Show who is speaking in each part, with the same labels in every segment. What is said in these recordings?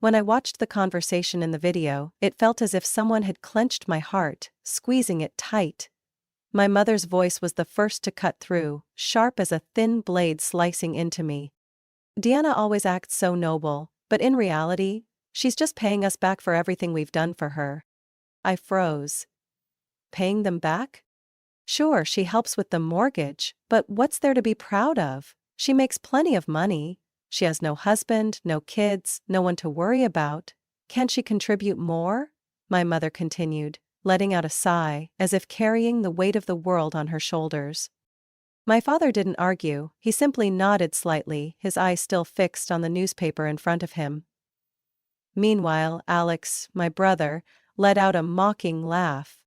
Speaker 1: When I watched the conversation in the video, it felt as if someone had clenched my heart, squeezing it tight. My mother's voice was the first to cut through, sharp as a thin blade slicing into me. Deanna always acts so noble, but in reality, she's just paying us back for everything we've done for her. I froze. Paying them back? Sure, she helps with the mortgage, but what's there to be proud of? She makes plenty of money. She has no husband, no kids, no one to worry about. Can't she contribute more? My mother continued, letting out a sigh, as if carrying the weight of the world on her shoulders. My father didn't argue, he simply nodded slightly, his eyes still fixed on the newspaper in front of him. Meanwhile, Alex, my brother, let out a mocking laugh.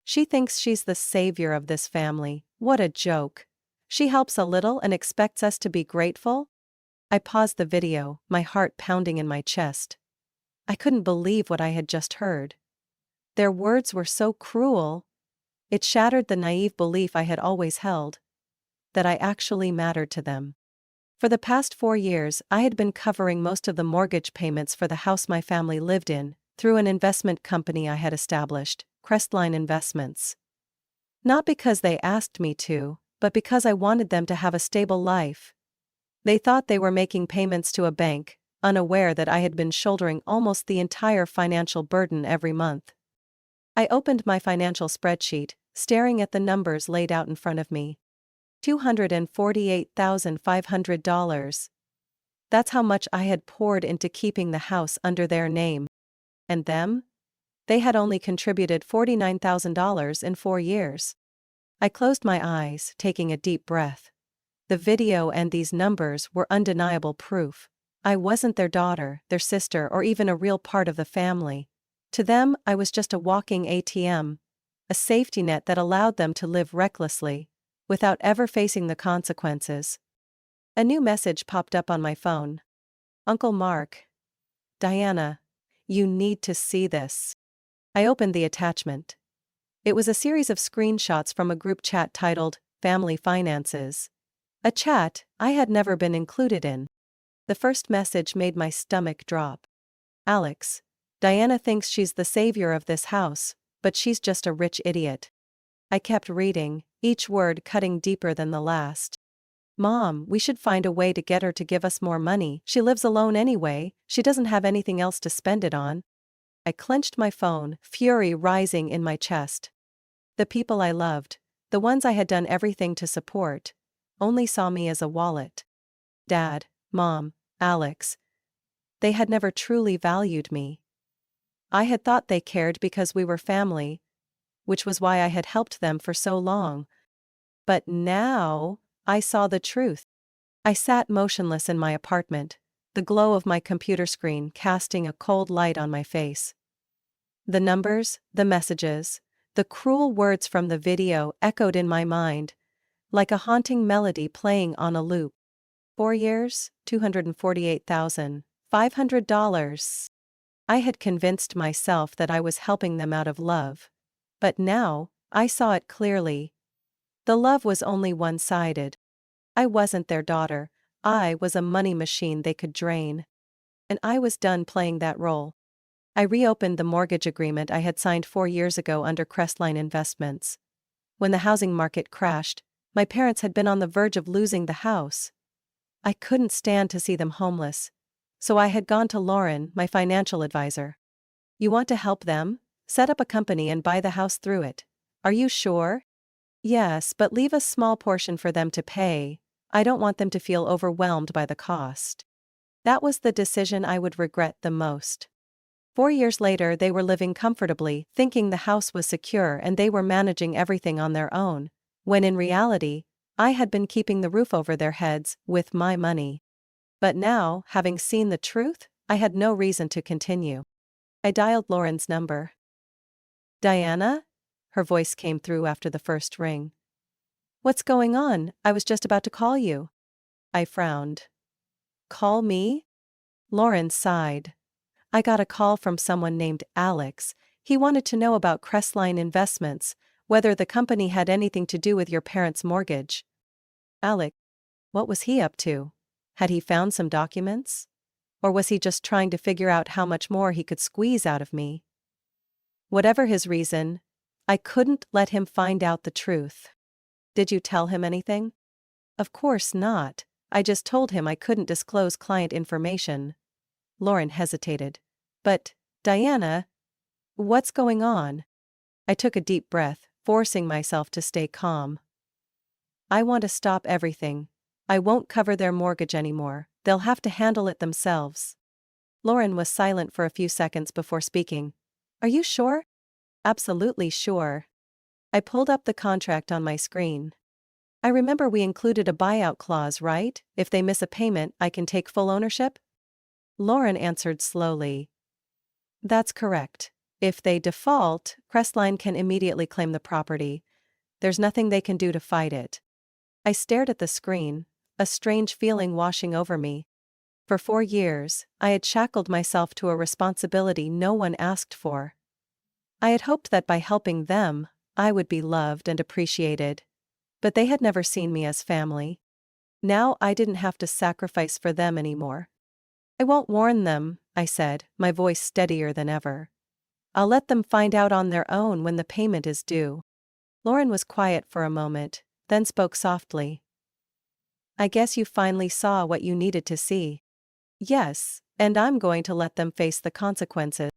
Speaker 1: She thinks she's the savior of this family. What a joke. She helps a little and expects us to be grateful? I paused the video, my heart pounding in my chest. I couldn't believe what I had just heard. Their words were so cruel. It shattered the naive belief I had always held, that I actually mattered to them. For the past 4 years, I had been covering most of the mortgage payments for the house my family lived in, through an investment company I had established, Crestline Investments. Not because they asked me to, but because I wanted them to have a stable life. They thought they were making payments to a bank, unaware that I had been shouldering almost the entire financial burden every month. I opened my financial spreadsheet, staring at the numbers laid out in front of me. $248,500. That's how much I had poured into keeping the house under their name. And them? They had only contributed $49,000 in 4 years. I closed my eyes, taking a deep breath. The video and these numbers were undeniable proof. I wasn't their daughter, their sister, or even a real part of the family. To them, I was just a walking ATM, a safety net that allowed them to live recklessly, without ever facing the consequences. A new message popped up on my phone. Uncle Mark. Diana, you need to see this. I opened the attachment. It was a series of screenshots from a group chat titled, Family Finances. A chat I had never been included in. The first message made my stomach drop. Alex. Diana thinks she's the savior of this house, but she's just a rich idiot. I kept reading, each word cutting deeper than the last. Mom, we should find a way to get her to give us more money. She lives alone anyway, she doesn't have anything else to spend it on. I clenched my phone, fury rising in my chest. The people I loved, the ones I had done everything to support, only saw me as a wallet. Dad, Mom, Alex. They had never truly valued me. I had thought they cared because we were family, which was why I had helped them for so long. But now, I saw the truth. I sat motionless in my apartment, the glow of my computer screen casting a cold light on my face. The numbers, the messages, the cruel words from the video echoed in my mind, like a haunting melody playing on a loop. 4 years, $248,500. I had convinced myself that I was helping them out of love. But now, I saw it clearly. The love was only one-sided. I wasn't their daughter, I was a money machine they could drain. And I was done playing that role. I reopened the mortgage agreement I had signed 4 years ago under Crestline Investments. When the housing market crashed, my parents had been on the verge of losing the house. I couldn't stand to see them homeless, so I had gone to Lauren, my financial advisor. You want to help them? Set up a company and buy the house through it. Are you sure? Yes, but leave a small portion for them to pay. I don't want them to feel overwhelmed by the cost. That was the decision I would regret the most. 4 years later, they were living comfortably, thinking the house was secure and they were managing everything on their own, when in reality, I had been keeping the roof over their heads with my money. But now, having seen the truth, I had no reason to continue. I dialed Lauren's number. Diana? Her voice came through after the first ring. What's going on? I was just about to call you. I frowned. Call me? Lauren sighed. I got a call from someone named Alex. He wanted to know about Crestline Investments, whether the company had anything to do with your parents' mortgage. Alex, what was he up to? Had he found some documents? Or was he just trying to figure out how much more he could squeeze out of me? Whatever his reason, I couldn't let him find out the truth. Did you tell him anything? Of course not. I just told him I couldn't disclose client information. Lauren hesitated. But, Diana, what's going on? I took a deep breath, forcing myself to stay calm. I want to stop everything. I won't cover their mortgage anymore. They'll have to handle it themselves. Lauren was silent for a few seconds before speaking. Are you sure? Absolutely sure. I pulled up the contract on my screen. I remember we included a buyout clause, right? If they miss a payment, I can take full ownership? Lauren answered slowly. That's correct. If they default, Crestline can immediately claim the property. There's nothing they can do to fight it. I stared at the screen, a strange feeling washing over me. For 4 years, I had shackled myself to a responsibility no one asked for. I had hoped that by helping them, I would be loved and appreciated. But they had never seen me as family. Now I didn't have to sacrifice for them anymore. I won't warn them, I said, my voice steadier than ever. I'll let them find out on their own when the payment is due. Lauren was quiet for a moment, then spoke softly. I guess you finally saw what you needed to see. Yes, and I'm going to let them face the consequences.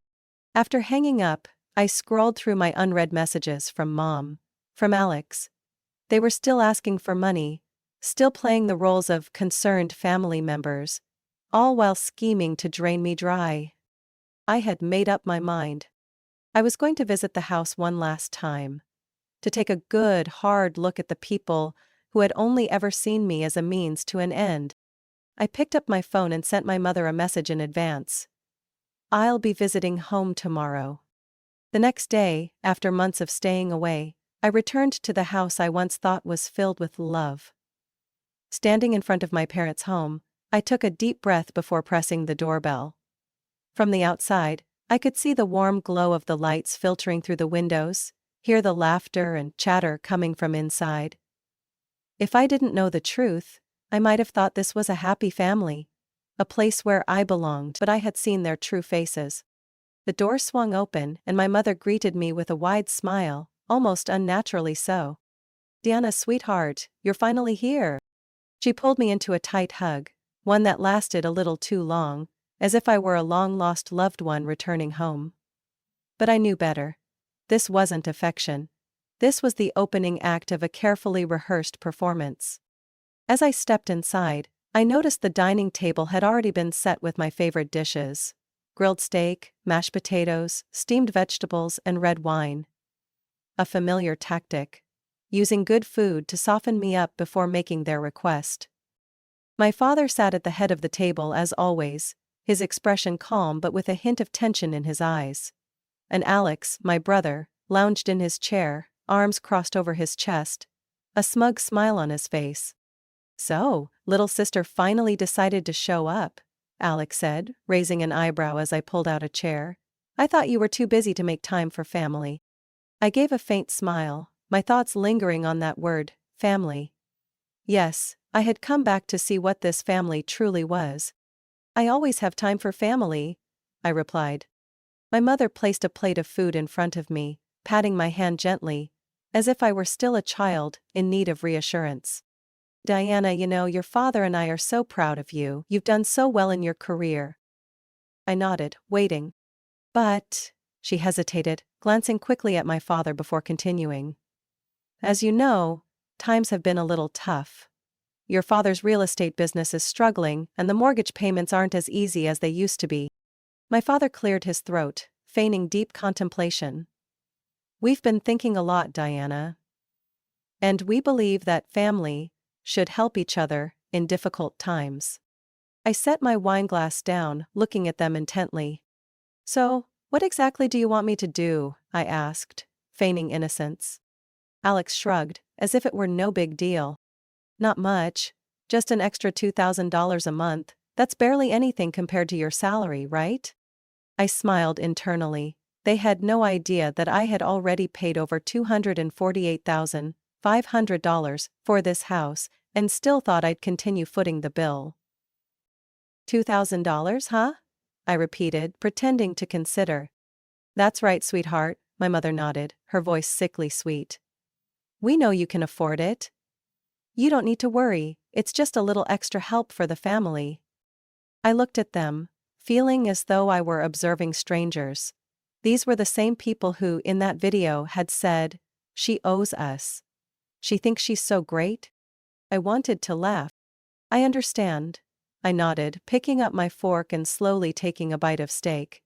Speaker 1: After hanging up, I scrolled through my unread messages from Mom, from Alex. They were still asking for money, still playing the roles of concerned family members, all while scheming to drain me dry. I had made up my mind. I was going to visit the house one last time. To take a good, hard look at the people who had only ever seen me as a means to an end. I picked up my phone and sent my mother a message in advance. I'll be visiting home tomorrow. The next day, after months of staying away, I returned to the house I once thought was filled with love. Standing in front of my parents' home, I took a deep breath before pressing the doorbell. From the outside, I could see the warm glow of the lights filtering through the windows, hear the laughter and chatter coming from inside. If I didn't know the truth, I might have thought this was a happy family, a place where I belonged, but I had seen their true faces. The door swung open and my mother greeted me with a wide smile, almost unnaturally so. Diana, sweetheart, you're finally here. She pulled me into a tight hug, one that lasted a little too long, as if I were a long-lost loved one returning home. But I knew better. This wasn't affection. This was the opening act of a carefully rehearsed performance. As I stepped inside, I noticed the dining table had already been set with my favorite dishes: grilled steak, mashed potatoes, steamed vegetables, and red wine. A familiar tactic, using good food to soften me up before making their request. My father sat at the head of the table as always, his expression calm but with a hint of tension in his eyes. And Alex, my brother, lounged in his chair, arms crossed over his chest, a smug smile on his face. So, little sister finally decided to show up, Alex said, raising an eyebrow as I pulled out a chair. I thought you were too busy to make time for family. I gave a faint smile, my thoughts lingering on that word, family. Yes, I had come back to see what this family truly was. I always have time for family, I replied. My mother placed a plate of food in front of me, patting my hand gently, as if I were still a child in need of reassurance. Diana, your father and I are so proud of you. You've done so well in your career. I nodded, waiting. But, she hesitated, glancing quickly at my father before continuing. As you know, times have been a little tough. Your father's real estate business is struggling, and the mortgage payments aren't as easy as they used to be. My father cleared his throat, feigning deep contemplation. We've been thinking a lot, Diana. And we believe that family should help each other in difficult times. I set my wineglass down, looking at them intently. So, what exactly do you want me to do? I asked, feigning innocence. Alex shrugged, as if it were no big deal. Not much, just an extra $2,000 a month. That's barely anything compared to your salary, right? I smiled internally. They had no idea that I had already paid over $248,500 for this house, and still thought I'd continue footing the bill. $2,000, huh? I repeated, pretending to consider. That's right, sweetheart, my mother nodded, her voice sickly sweet. We know you can afford it. You don't need to worry, it's just a little extra help for the family. I looked at them, feeling as though I were observing strangers. These were the same people who, in that video, had said, "She owes us. She thinks she's so great?" I wanted to laugh. I understand. I nodded, picking up my fork and slowly taking a bite of steak.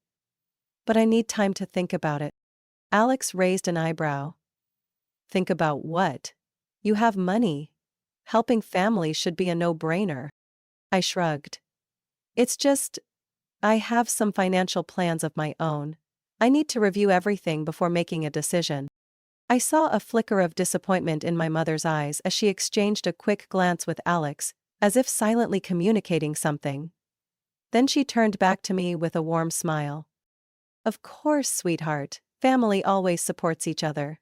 Speaker 1: But I need time to think about it. Alex raised an eyebrow. Think about what? You have money. Helping families should be a no-brainer. I shrugged. It's just, I have some financial plans of my own. I need to review everything before making a decision. I saw a flicker of disappointment in my mother's eyes as she exchanged a quick glance with Alex, as if silently communicating something. Then she turned back to me with a warm smile. Of course, sweetheart, family always supports each other.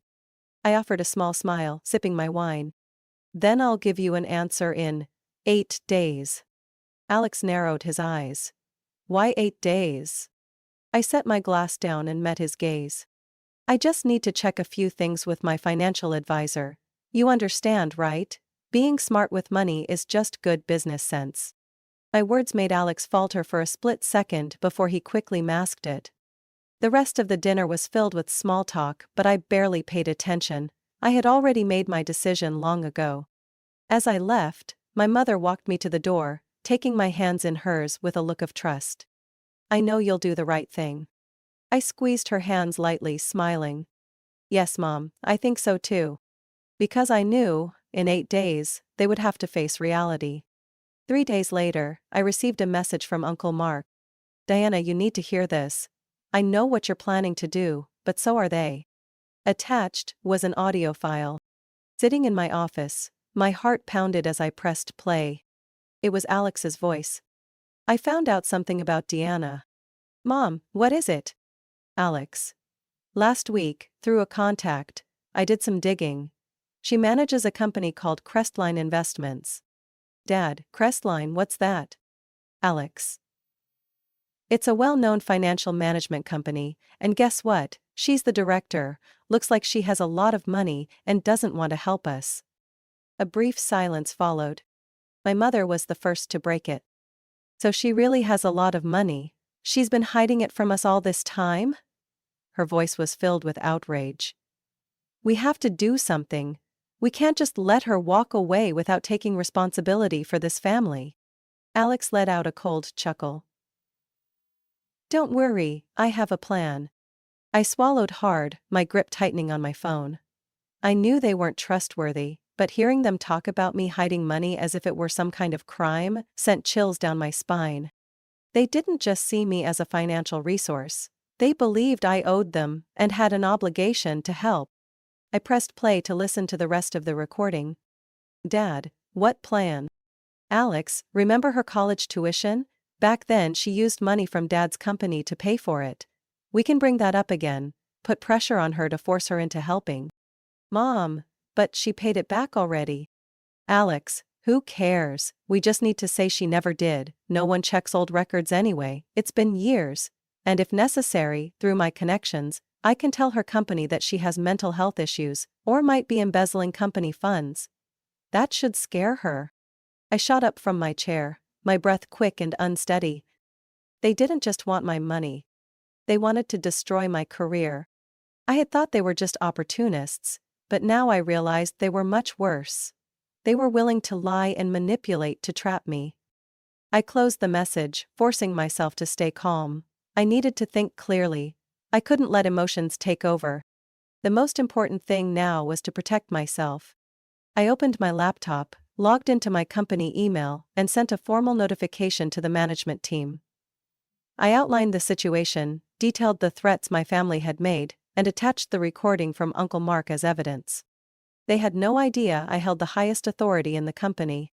Speaker 1: I offered a small smile, sipping my wine. Then I'll give you an answer in 8 days. Alex narrowed his eyes. Why 8 days? I set my glass down and met his gaze. I just need to check a few things with my financial advisor. You understand, right? Being smart with money is just good business sense. My words made Alex falter for a split second before he quickly masked it. The rest of the dinner was filled with small talk, but I barely paid attention. I had already made my decision long ago. As I left, my mother walked me to the door, taking my hands in hers with a look of trust. I know you'll do the right thing. I squeezed her hands lightly, smiling. Yes, Mom, I think so too. Because I knew, in 8 days, they would have to face reality. 3 days later, I received a message from Uncle Mark. Diana, you need to hear this. I know what you're planning to do, but so are they. Attached was an audio file. Sitting in my office, my heart pounded as I pressed play. It was Alex's voice. I found out something about Deanna. Mom, what is it? Alex. Last week, through a contact, I did some digging. She manages a company called Crestline Investments. Dad, Crestline, what's that? Alex. It's a well-known financial management company, and guess what? She's the director. Looks like she has a lot of money and doesn't want to help us. A brief silence followed. My mother was the first to break it. So she really has a lot of money. She's been hiding it from us all this time? Her voice was filled with outrage. We have to do something. We can't just let her walk away without taking responsibility for this family. Alex let out a cold chuckle. Don't worry, I have a plan. I swallowed hard, my grip tightening on my phone. I knew they weren't trustworthy, but hearing them talk about me hiding money as if it were some kind of crime sent chills down my spine. They didn't just see me as a financial resource. They believed I owed them and had an obligation to help. I pressed play to listen to the rest of the recording. Dad, what plan? Alex, remember her college tuition? Back then she used money from Dad's company to pay for it. We can bring that up again, put pressure on her to force her into helping. Mom, but she paid it back already. Alex, who cares? We just need to say she never did. No one checks old records anyway. It's been years. And if necessary, through my connections, I can tell her company that she has mental health issues, or might be embezzling company funds. That should scare her. I shot up from my chair, my breath quick and unsteady. They didn't just want my money. They wanted to destroy my career. I had thought they were just opportunists, but now I realized they were much worse. They were willing to lie and manipulate to trap me. I closed the message, forcing myself to stay calm. I needed to think clearly. I couldn't let emotions take over. The most important thing now was to protect myself. I opened my laptop, logged into my company email, and sent a formal notification to the management team. I outlined the situation, detailed the threats my family had made, and attached the recording from Uncle Mark as evidence. They had no idea I held the highest authority in the company.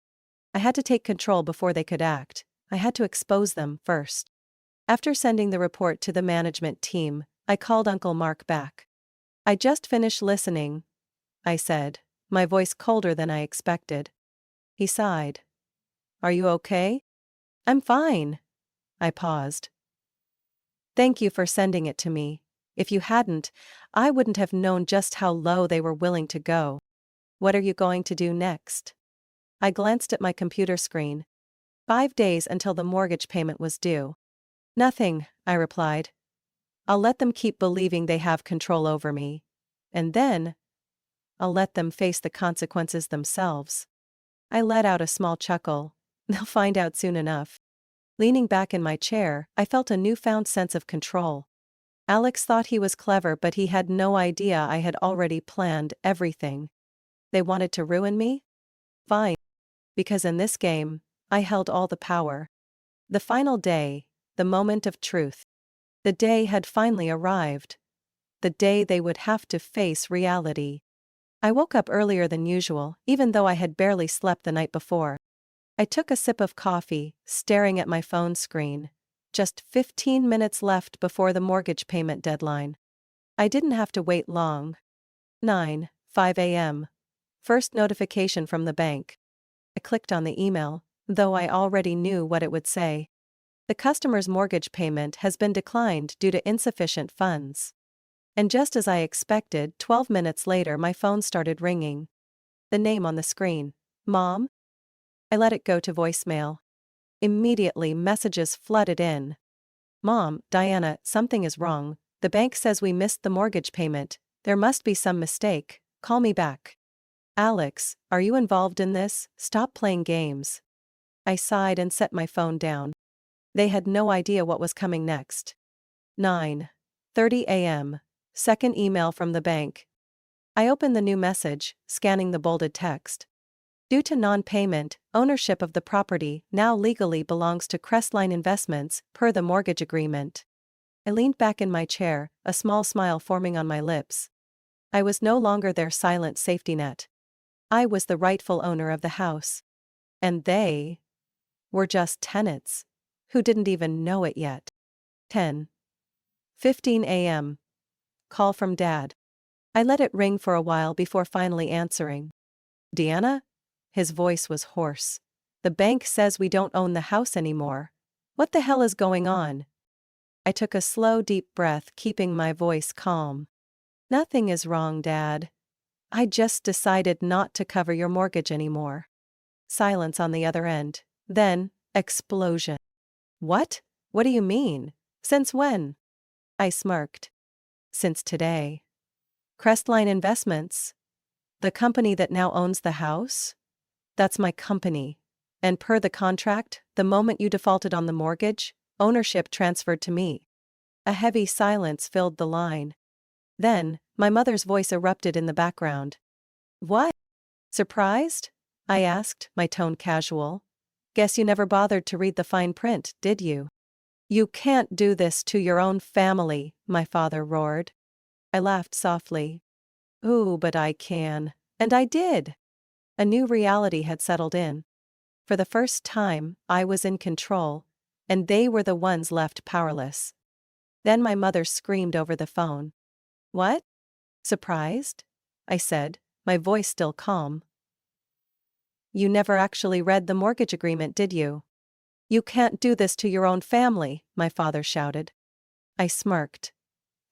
Speaker 1: I had to take control before they could act. I had to expose them first. After sending the report to the management team, I called Uncle Mark back. I just finished listening, I said, my voice colder than I expected. He sighed. Are you okay? I'm fine. I paused. Thank you for sending it to me. If you hadn't, I wouldn't have known just how low they were willing to go. What are you going to do next? I glanced at my computer screen. 5 days until the mortgage payment was due. Nothing, I replied. I'll let them keep believing they have control over me. And then, I'll let them face the consequences themselves. I let out a small chuckle. They'll find out soon enough. Leaning back in my chair, I felt a newfound sense of control. Alex thought he was clever, but he had no idea I had already planned everything. They wanted to ruin me? Fine. Because in this game, I held all the power. The final day, the moment of truth. The day had finally arrived. The day they would have to face reality. I woke up earlier than usual, even though I had barely slept the night before. I took a sip of coffee, staring at my phone screen. Just 15 minutes left before the mortgage payment deadline. I didn't have to wait long. 9:05 a.m. First notification from the bank. I clicked on the email, though I already knew what it would say. The customer's mortgage payment has been declined due to insufficient funds. And just as I expected, 12 minutes later my phone started ringing. The name on the screen. Mom? I let it go to voicemail. Immediately messages flooded in. Mom, Diana, something is wrong. The bank says we missed the mortgage payment. There must be some mistake. Call me back. Alex, are you involved in this? Stop playing games. I sighed and set my phone down. They had no idea what was coming next. 9:30 a.m. Second email from the bank. I opened the new message, scanning the bolded text. Due to non-payment, ownership of the property now legally belongs to Crestline Investments, per the mortgage agreement. I leaned back in my chair, a small smile forming on my lips. I was no longer their silent safety net. I was the rightful owner of the house. And they were just tenants, who didn't even know it yet. 10:15 a.m. Call from Dad. I let it ring for a while before finally answering. Deanna? His voice was hoarse. The bank says we don't own the house anymore. What the hell is going on? I took a slow, deep breath, keeping my voice calm. Nothing is wrong, Dad. I just decided not to cover your mortgage anymore. Silence on the other end. Then, explosion. What? What do you mean? Since when? I smirked. Since today. Crestline Investments? The company that now owns the house? That's my company. And per the contract, the moment you defaulted on the mortgage, ownership transferred to me. A heavy silence filled the line. Then, my mother's voice erupted in the background. What? Surprised? I asked, my tone casual. Guess you never bothered to read the fine print, did you? You can't do this to your own family, my father roared. I laughed softly. Ooh, but I can. And I did. A new reality had settled in. For the first time, I was in control, and they were the ones left powerless. Then my mother screamed over the phone. What? Surprised? I said, my voice still calm. You never actually read the mortgage agreement, did you? You can't do this to your own family, my father shouted. I smirked.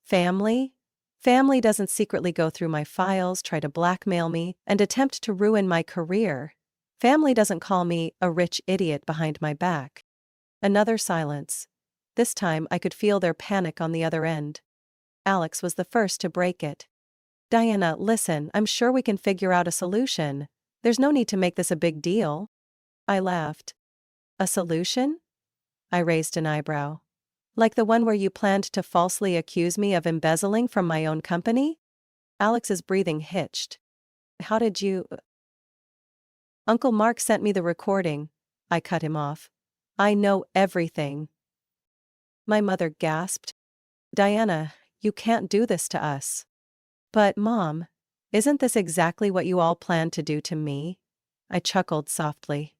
Speaker 1: Family? Family doesn't secretly go through my files, try to blackmail me, and attempt to ruin my career. Family doesn't call me a rich idiot behind my back. Another silence. This time I could feel their panic on the other end. Alex was the first to break it. Diana, listen, I'm sure we can figure out a solution. There's no need to make this a big deal. I laughed. A solution? I raised an eyebrow. Like the one where you planned to falsely accuse me of embezzling from my own company? Alex's breathing hitched. How did you... Uncle Mark sent me the recording. I cut him off. I know everything. My mother gasped. Diana, you can't do this to us. But, Mom, isn't this exactly what you all planned to do to me? I chuckled softly.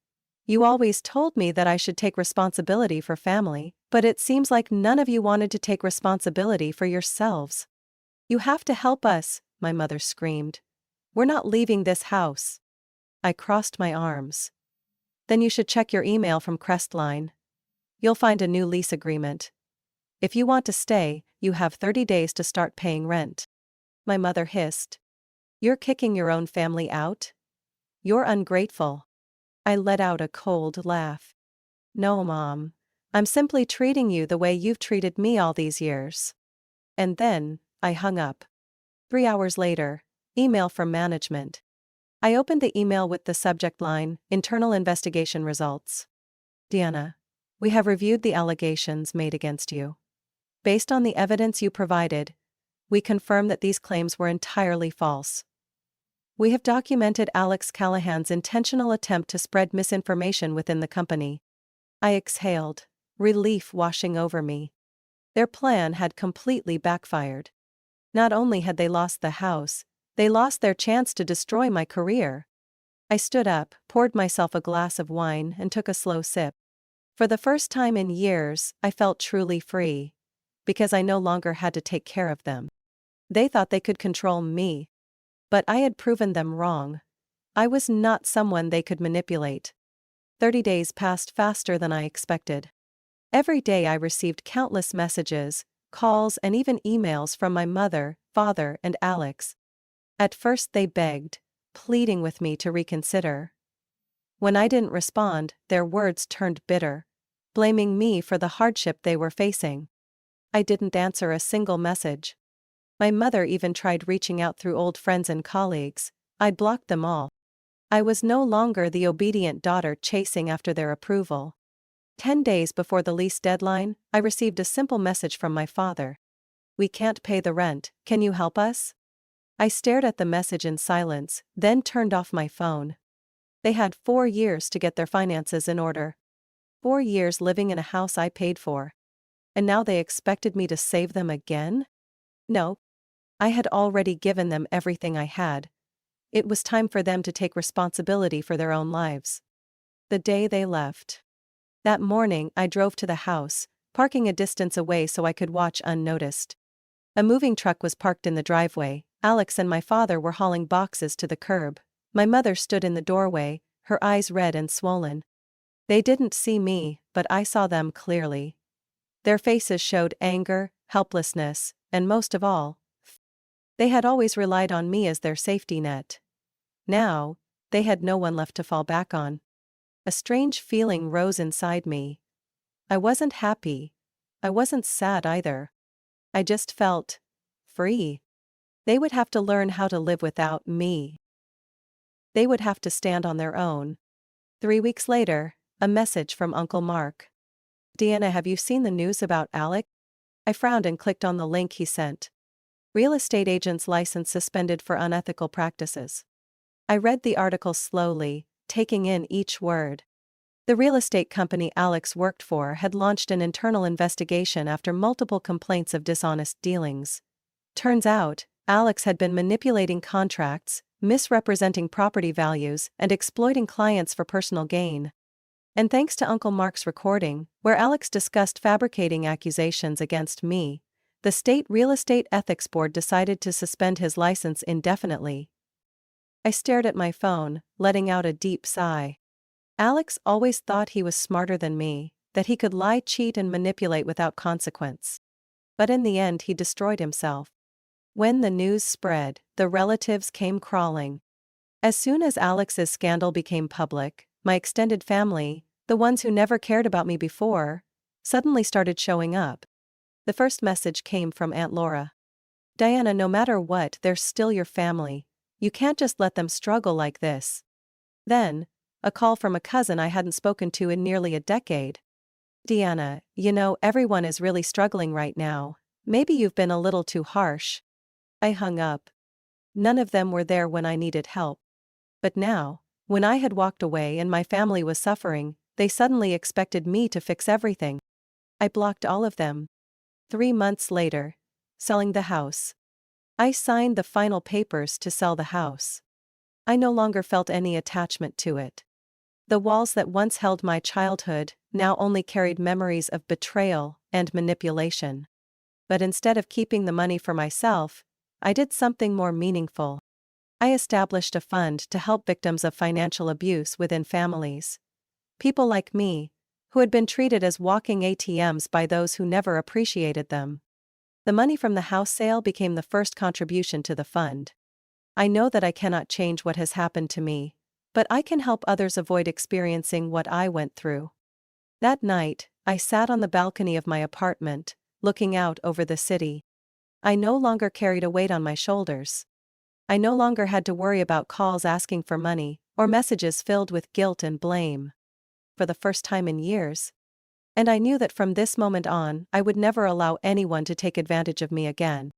Speaker 1: You always told me that I should take responsibility for family, but it seems like none of you wanted to take responsibility for yourselves. You have to help us, my mother screamed. We're not leaving this house. I crossed my arms. Then you should check your email from Crestline. You'll find a new lease agreement. If you want to stay, you have 30 days to start paying rent. My mother hissed. You're kicking your own family out? You're ungrateful. I let out a cold laugh. No, Mom. I'm simply treating you the way you've treated me all these years. And then, I hung up. 3 hours later, email from management. I opened the email with the subject line, Internal Investigation Results. Deanna, we have reviewed the allegations made against you. Based on the evidence you provided, we confirm that these claims were entirely false. We have documented Alex Callahan's intentional attempt to spread misinformation within the company. I exhaled, relief washing over me. Their plan had completely backfired. Not only had they lost the house, they lost their chance to destroy my career. I stood up, poured myself a glass of wine, and took a slow sip. For the first time in years, I felt truly free. Because I no longer had to take care of them. They thought they could control me. But I had proven them wrong. I was not someone they could manipulate. 30 days passed faster than I expected. Every day I received countless messages, calls, and even emails from my mother, father, and Alex. At first they begged, pleading with me to reconsider. When I didn't respond, their words turned bitter, blaming me for the hardship they were facing. I didn't answer a single message. My mother even tried reaching out through old friends and colleagues. I'd blocked them all. I was no longer the obedient daughter chasing after their approval. 10 days before the lease deadline, I received a simple message from my father. We can't pay the rent, can you help us? I stared at the message in silence, then turned off my phone. They had 4 years to get their finances in order. 4 years living in a house I paid for. And now they expected me to save them again? No. I had already given them everything I had. It was time for them to take responsibility for their own lives. The day they left. That morning I drove to the house, parking a distance away so I could watch unnoticed. A moving truck was parked in the driveway. Alex and my father were hauling boxes to the curb. My mother stood in the doorway, her eyes red and swollen. They didn't see me, but I saw them clearly. Their faces showed anger, helplessness, and most of all, they had always relied on me as their safety net. Now, they had no one left to fall back on. A strange feeling rose inside me. I wasn't happy. I wasn't sad either. I just felt free. They would have to learn how to live without me. They would have to stand on their own. 3 weeks later, a message from Uncle Mark. Deanna, have you seen the news about Alex? I frowned and clicked on the link he sent. Real estate agent's license suspended for unethical practices. I read the article slowly, taking in each word. The real estate company Alex worked for had launched an internal investigation after multiple complaints of dishonest dealings. Turns out, Alex had been manipulating contracts, misrepresenting property values, and exploiting clients for personal gain. And thanks to Uncle Mark's recording, where Alex discussed fabricating accusations against me, the state real estate ethics board decided to suspend his license indefinitely. I stared at my phone, letting out a deep sigh. Alex always thought he was smarter than me, that he could lie, cheat, and manipulate without consequence. But in the end, he destroyed himself. When the news spread, the relatives came crawling. As soon as Alex's scandal became public, my extended family, the ones who never cared about me before, suddenly started showing up. The first message came from Aunt Laura. Diana, no matter what, they're still your family. You can't just let them struggle like this. Then, a call from a cousin I hadn't spoken to in nearly a decade. Deanna, you know, everyone is really struggling right now. Maybe you've been a little too harsh. I hung up. None of them were there when I needed help. But now, when I had walked away and my family was suffering, they suddenly expected me to fix everything. I blocked all of them. 3 months later, selling the house. I signed the final papers to sell the house. I no longer felt any attachment to it. The walls that once held my childhood now only carried memories of betrayal and manipulation. But instead of keeping the money for myself, I did something more meaningful. I established a fund to help victims of financial abuse within families. People like me, who had been treated as walking ATMs by those who never appreciated them. The money from the house sale became the first contribution to the fund. I know that I cannot change what has happened to me, but I can help others avoid experiencing what I went through. That night, I sat on the balcony of my apartment, looking out over the city. I no longer carried a weight on my shoulders. I no longer had to worry about calls asking for money, or messages filled with guilt and blame. For the first time in years. And I knew that from this moment on, I would never allow anyone to take advantage of me again.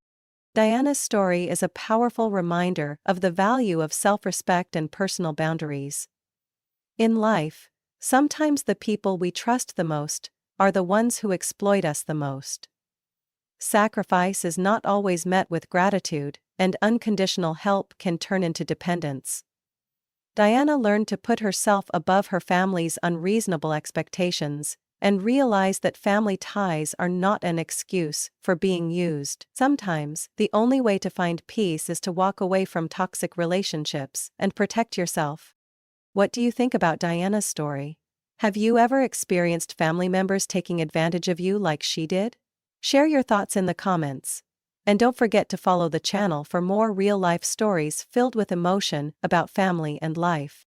Speaker 1: Diana's story is a powerful reminder of the value of self-respect and personal boundaries. In life, sometimes the people we trust the most are the ones who exploit us the most. Sacrifice is not always met with gratitude, and unconditional help can turn into dependence. Diana learned to put herself above her family's unreasonable expectations, and realize that family ties are not an excuse for being used. Sometimes, the only way to find peace is to walk away from toxic relationships and protect yourself. What do you think about Diana's story? Have you ever experienced family members taking advantage of you like she did? Share your thoughts in the comments. And don't forget to follow the channel for more real-life stories filled with emotion about family and life.